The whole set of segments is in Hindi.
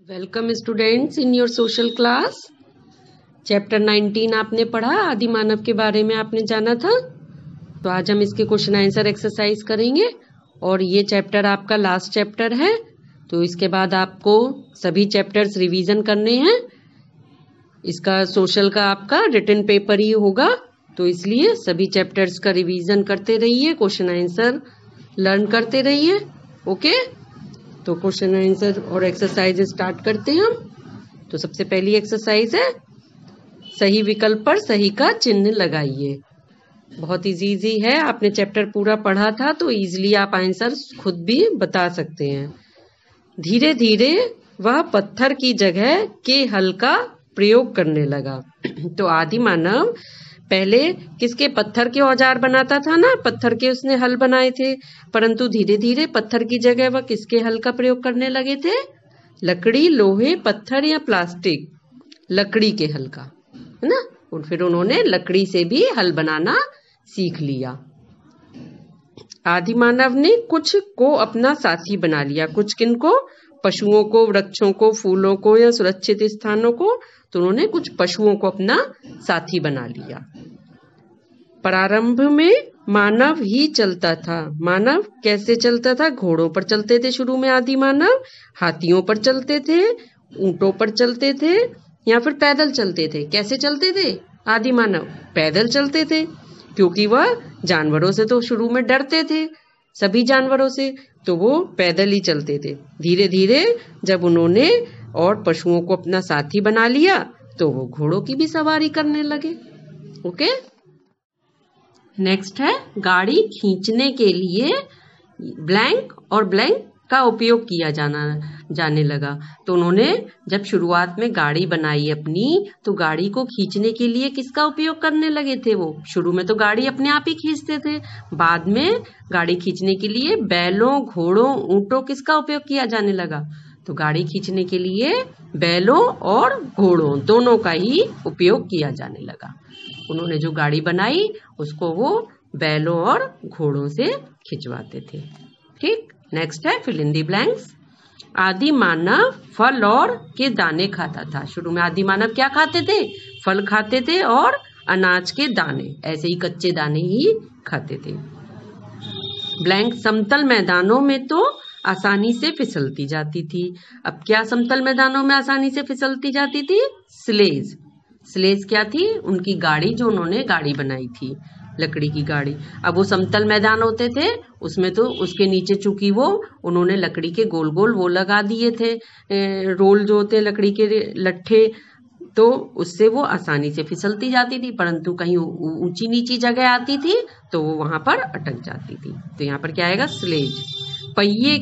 Welcome students in your social class. Chapter 19 आपने पढ़ा, आदि मानव के बारे में आपने जाना था। तो आज हम इसके क्वेश्चन आंसर एक्सरसाइज करेंगे और ये चैप्टर आपका लास्ट चैप्टर है। तो इसके बाद आपको सभी चैप्टर्स रिवीजन करने हैं। इसका सोशल का आपका रिटन पेपर ही होगा, तो इसलिए सभी चैप्टर्स का रिवीजन करते रहिए, क्वेश्चन आंसर लर्न करते रहिए। ओके, तो क्वेश्चन आंसर और एक्सरसाइज स्टार्ट करते हैं हम। तो सबसे पहली एक्सरसाइज है, सही विकल्प पर सही का चिन्ह लगाइए। बहुत इजी है, आपने चैप्टर पूरा पढ़ा था तो इजीली आप आंसर खुद भी बता सकते हैं। धीरे धीरे वह पत्थर की जगह के हल का प्रयोग करने लगा। तो आदि मानव पहले किसके पत्थर के औजार बनाता था ना, पत्थर के उसने हल बनाए थे, परंतु धीरे धीरे पत्थर की जगह वह किसके हल का प्रयोग करने लगे थे? लकड़ी, लोहे, पत्थर या प्लास्टिक? लकड़ी के हल का, है ना। और फिर उन्होंने लकड़ी से भी हल बनाना सीख लिया। आदि मानव ने कुछ को अपना साथी बना लिया। कुछ किनको? पशुओं को, वृक्षों को, फूलों को या सुरक्षित स्थानों को। तो उन्होंने कुछ पशुओं को अपना साथी बना लिया। प्रारंभ में मानव ही चलता था। मानव कैसे चलता था? घोड़ों पर चलते थे शुरू में आदि मानव, हाथियों पर चलते थे, ऊंटों पर चलते थे या फिर पैदल चलते थे। कैसे चलते थे आदि मानव? पैदल चलते थे, क्योंकि वह जानवरों से तो शुरू में डरते थे, सभी जानवरों से, तो वो पैदल ही चलते थे। धीरे धीरे जब उन्होंने और पशुओं को अपना साथी बना लिया तो वो घोड़ों की भी सवारी करने लगे। ओके, नेक्स्ट है, गाड़ी खींचने के लिए ब्लैंक और ब्लैंक का उपयोग किया जाने लगा। तो उन्होंने जब शुरुआत में गाड़ी बनाई अपनी, तो गाड़ी को खींचने के लिए किसका उपयोग करने लगे थे? वो शुरू में तो गाड़ी अपने आप ही खींचते थे, बाद में गाड़ी खींचने के लिए बैलों, घोड़ों, ऊंटों किसका उपयोग किया जाने लगा? तो गाड़ी खींचने के लिए बैलों और घोड़ों दोनों का ही उपयोग किया जाने लगा। उन्होंने जो गाड़ी बनाई उसको वो बैलों और घोड़ों से खिंचवाते थे। ठीक, नेक्स्ट है, फिल इन द ब्लैंक्स। आदि मानव फल और के दाने खाता था। शुरू में आदि मानव क्या खाते थे? फल खाते थे और अनाज के दाने, ऐसे ही कच्चे दाने ही खाते थे। ब्लैंक, समतल मैदानों में तो आसानी से फिसलती जाती थी। अब क्या समतल मैदानों में आसानी से फिसलती जाती थी? स्लेज। स्लेज क्या थी? उनकी गाड़ी, जो उन्होंने गाड़ी बनाई थी, लकड़ी की गाड़ी। अब वो समतल मैदान होते थे, उसमें तो उसके नीचे चूंकि वो उन्होंने लकड़ी के गोल गोल वो लगा दिए थे, रोल जो होते हैं लकड़ी के लट्ठे, तो उससे वो आसानी से फिसलती जाती थी। परंतु कहीं ऊंची नीची जगह आती थी तो वो वहां पर अटक जाती थी। तो यहाँ पर क्या आएगा? स्लेज। पहिए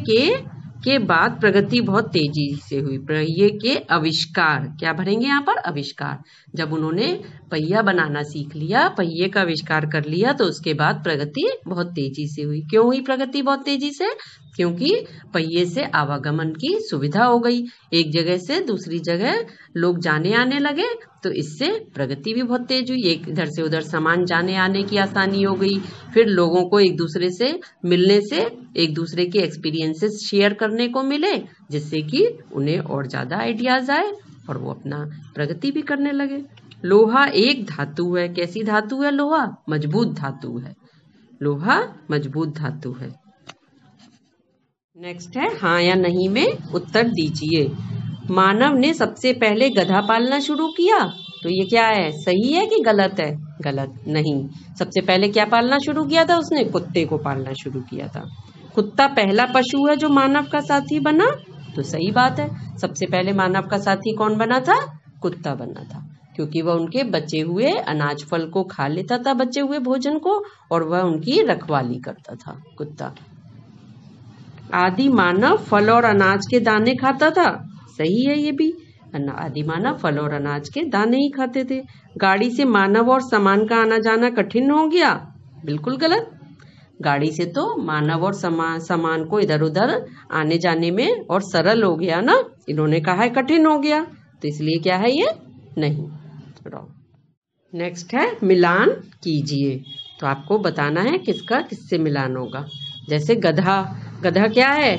के बाद प्रगति बहुत तेजी से हुई। पहिए के आविष्कार, क्या भरेंगे यहाँ पर? आविष्कार। जब उन्होंने पहिया बनाना सीख लिया, पहिए का आविष्कार कर लिया, तो उसके बाद प्रगति बहुत तेजी से हुई। क्यों हुई प्रगति बहुत तेजी से? क्योंकि पहिए से आवागमन की सुविधा हो गई, एक जगह से दूसरी जगह लोग जाने आने लगे, तो इससे प्रगति भी बहुत तेज हुई। एक इधर से उधर सामान जाने आने की आसानी हो गई। फिर लोगों को एक दूसरे से मिलने से एक दूसरे के एक्सपीरियंसेस शेयर करने को मिले, जिससे कि उन्हें और ज्यादा आइडियाज आए और वो अपना प्रगति भी करने लगे। लोहा एक धातु है। कैसी धातु है लोहा? मजबूत धातु है। लोहा मजबूत धातु है। नेक्स्ट है, हाँ या नहीं में उत्तर दीजिए। मानव ने सबसे पहले गधा पालना शुरू किया। तो ये क्या है? सही है कि गलत है? गलत। नहीं, सबसे पहले क्या पालना शुरू किया था उसने? कुत्ते को पालना शुरू किया था। कुत्ता पहला पशु है जो मानव का साथी बना। तो सही बात है, सबसे पहले मानव का साथी कौन बना था? कुत्ता बना था, क्योंकि वह उनके बचे हुए अनाज फल को खा लेता था, बचे हुए भोजन को, और वह उनकी रखवाली करता था, कुत्ता। आदि मानव फल और अनाज के दाने खाता था। सही है ये भी, आदि मानव फल और अनाज के दाने ही खाते थे। गाड़ी से मानव और सामान का आना जाना कठिन हो गया। बिल्कुल गलत। गाड़ी से तो मानव और सामान को इधर उधर आने जाने में और सरल हो गया ना, इन्होंने कहा है कठिन हो गया, तो इसलिए क्या है ये? नहीं, रॉन्ग। नेक्स्ट है, मिलान कीजिए। तो आपको बताना है किसका किससे मिलान होगा। जैसे गधा, गधा क्या है?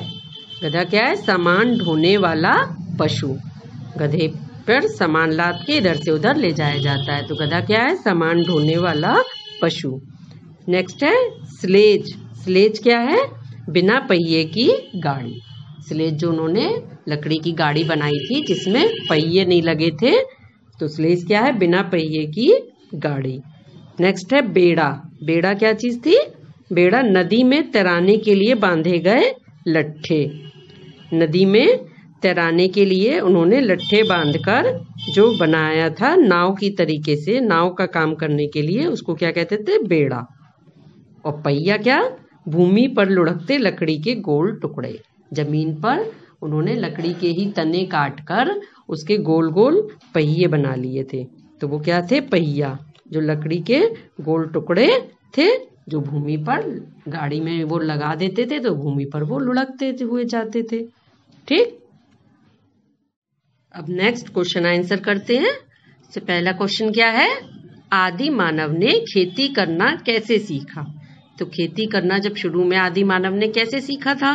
गधा क्या है? सामान ढोने वाला पशु। गधे पर सामान लाद के इधर से उधर ले जाया जाता है, तो गधा क्या है? सामान ढोने वाला पशु। नेक्स्ट है स्लेज। स्लेज क्या है? बिना पहिए की गाड़ी। स्लेज जो उन्होंने लकड़ी की गाड़ी बनाई थी जिसमें पहिए नहीं लगे थे, तो स्लेज क्या है? बिना पहिए की गाड़ी। नेक्स्ट है बेड़ा। बेड़ा क्या चीज थी? बेड़ा नदी में तैराने के लिए बांधे गए लट्ठे। नदी में तैराने के लिए उन्होंने लट्ठे बांधकर जो बनाया था नाव की तरीके से, नाव का काम करने के लिए, उसको क्या कहते थे? बेड़ा। और पहिया क्या? भूमि पर लुढ़कते लकड़ी के गोल टुकड़े। जमीन पर उन्होंने लकड़ी के ही तने काटकर उसके गोल गोल पहिए बना लिए थे, तो वो क्या थे? पहिया। जो लकड़ी के गोल टुकड़े थे जो भूमि पर गाड़ी में वो लगा देते थे, तो भूमि पर वो लुढ़कते हुए जाते थे। ठीक, अब नेक्स्ट क्वेश्चन आंसर करते हैं। तो पहला क्वेश्चन क्या है? आदि मानव ने खेती करना कैसे सीखा? तो खेती करना जब शुरू में आदि मानव ने कैसे सीखा था?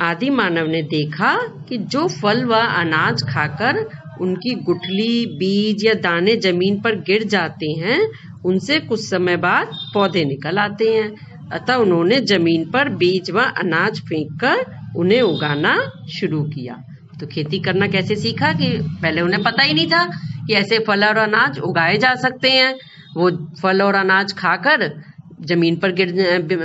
आदि मानव ने देखा कि जो फल व अनाज खाकर उनकी गुठली, बीज या दाने जमीन पर गिर जाते हैं, उनसे कुछ समय बाद पौधे निकल आते हैं। अतः उन्होंने जमीन पर बीज व अनाज फेंककर उन्हें उगाना शुरू किया। तो खेती करना कैसे सीखा? कि पहले उन्हें पता ही नहीं था कि ऐसे फल और अनाज उगाए जा सकते हैं। वो फल और अनाज खाकर जमीन पर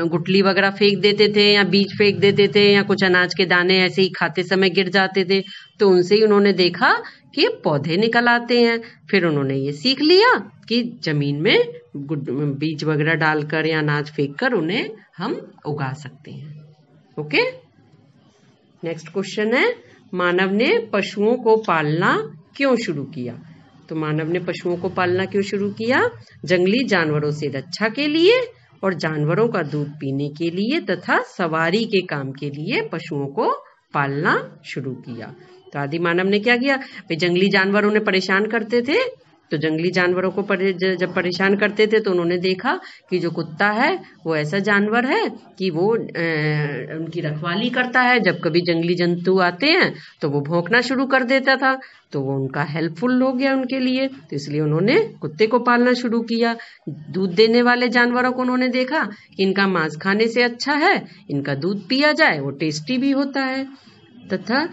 गुठली वगैरह फेंक देते थे या बीज फेंक देते थे या कुछ अनाज के दाने ऐसे ही खाते समय गिर जाते थे, तो उनसे ही उन्होंने देखा कि पौधे निकल आते हैं। फिर उन्होंने ये सीख लिया कि जमीन में बीज वगैरह डालकर या अनाज फेंककर उन्हें हम उगा सकते हैं। ओके, नेक्स्ट क्वेश्चन है, मानव ने पशुओं को पालना क्यों शुरू किया? तो मानव ने पशुओं को पालना क्यों शुरू किया? जंगली जानवरों से रक्षा के लिए और जानवरों का दूध पीने के लिए तथा सवारी के काम के लिए पशुओं को पालना शुरू किया। तो आदि मानव ने क्या किया? भाई जंगली जानवर उन्हें परेशान करते थे, तो जंगली जानवरों को जब परेशान करते थे तो उन्होंने देखा कि जो कुत्ता है वो ऐसा जानवर है कि वो उनकी रखवाली करता है। जब कभी जंगली जंतु आते हैं तो वो भौंकना शुरू कर देता था, तो वो उनका हेल्पफुल हो गया उनके लिए, तो इसलिए उन्होंने कुत्ते को पालना शुरू किया। दूध देने वाले जानवरों को उन्होंने देखा कि इनका मांस खाने से अच्छा है इनका दूध पिया जाए, वो टेस्टी भी होता है। तथा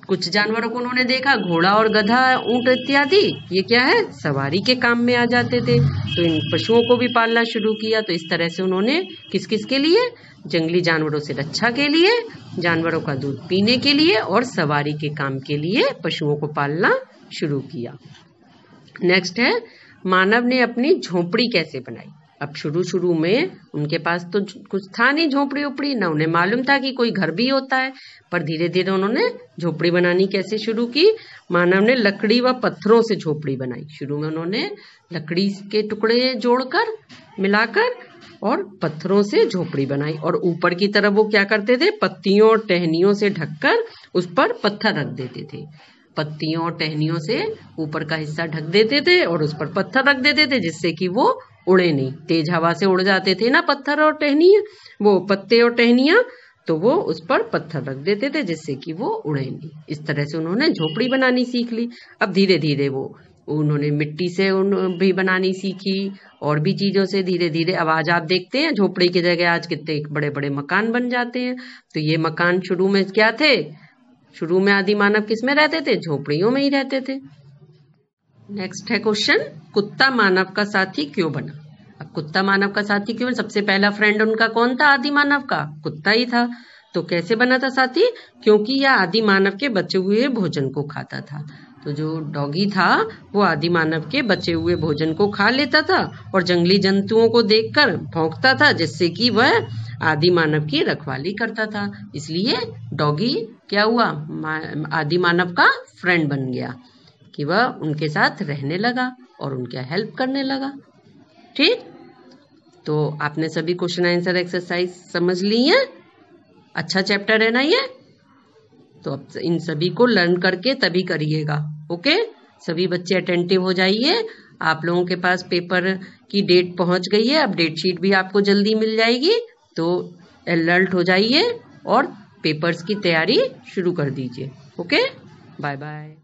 कुछ जानवरों को उन्होंने देखा, घोड़ा और गधा, ऊंट इत्यादि, ये क्या है? सवारी के काम में आ जाते थे, तो इन पशुओं को भी पालना शुरू किया। तो इस तरह से उन्होंने किस किस के लिए? जंगली जानवरों से रक्षा के लिए, जानवरों का दूध पीने के लिए और सवारी के काम के लिए पशुओं को पालना शुरू किया। नेक्स्ट है, मानव ने अपनी झोपड़ी कैसे बनाई? अब शुरू में उनके पास तो कुछ था नहीं झोपड़ी उपड़ी, ना उन्हें मालूम था कि कोई घर भी होता है, पर धीरे धीरे उन्होंने झोपड़ी बनानी कैसे शुरू की? मानव ने लकड़ी व पत्थरों से झोपड़ी बनाई। शुरू में उन्होंने लकड़ी के टुकड़े जोड़कर मिलाकर और पत्थरों से झोपड़ी बनाई, और ऊपर की तरफ वो क्या करते थे? पत्तियों और टहनियों से ढककर उस पर पत्थर रख देते थे। पत्तियों और टहनियों से ऊपर का हिस्सा ढक देते थे और उस पर पत्थर रख देते थे, जिससे कि वो उड़े नहीं। तेज हवा से उड़ जाते थे ना पत्थर और टहनियाँ, वो पत्ते और टहनियाँ, तो वो उस पर पत्थर रख देते थे जिससे कि वो उड़े नहीं। इस तरह से उन्होंने झोपड़ी बनानी सीख ली। अब धीरे धीरे उन्होंने मिट्टी से भी बनानी सीखी और भी चीजों से धीरे धीरे। अब आज आप देखते हैं झोपड़ी की जगह आज कितने बड़े बड़े मकान बन जाते हैं। तो ये मकान शुरू में क्या थे? शुरू में आदि मानव किस में रहते थे? झोपड़ियों में ही रहते थे। नेक्स्ट है क्वेश्चन, कुत्ता मानव का साथी क्यों बना? अब कुत्ता मानव का साथी क्यों? सबसे पहला फ्रेंड उनका कौन था? आदि मानव का कुत्ता ही था। तो कैसे बना था साथी? क्योंकि यह आदि मानव के बचे हुए भोजन को खाता था। तो जो डॉगी था वो आदि मानव के बचे हुए भोजन को खा लेता था और जंगली जंतुओं को देखकर भौंकता था, जिससे कि वह आदि मानव की रखवाली करता था। इसलिए डॉगी क्या हुआ? आदि मानव का फ्रेंड बन गया कि वह उनके साथ रहने लगा और उनका हेल्प करने लगा। ठीक, तो आपने सभी क्वेश्चन आंसर एक्सरसाइज समझ ली है। अच्छा चैप्टर है ना ये, तो अब इन सभी को लर्न करके तभी करिएगा। ओके, सभी बच्चे अटेंटिव हो जाइए। आप लोगों के पास पेपर की डेट पहुंच गई है, अब डेट शीट भी आपको जल्दी मिल जाएगी, तो अलर्ट हो जाइए और पेपर्स की तैयारी शुरू कर दीजिए। ओके। Bye bye.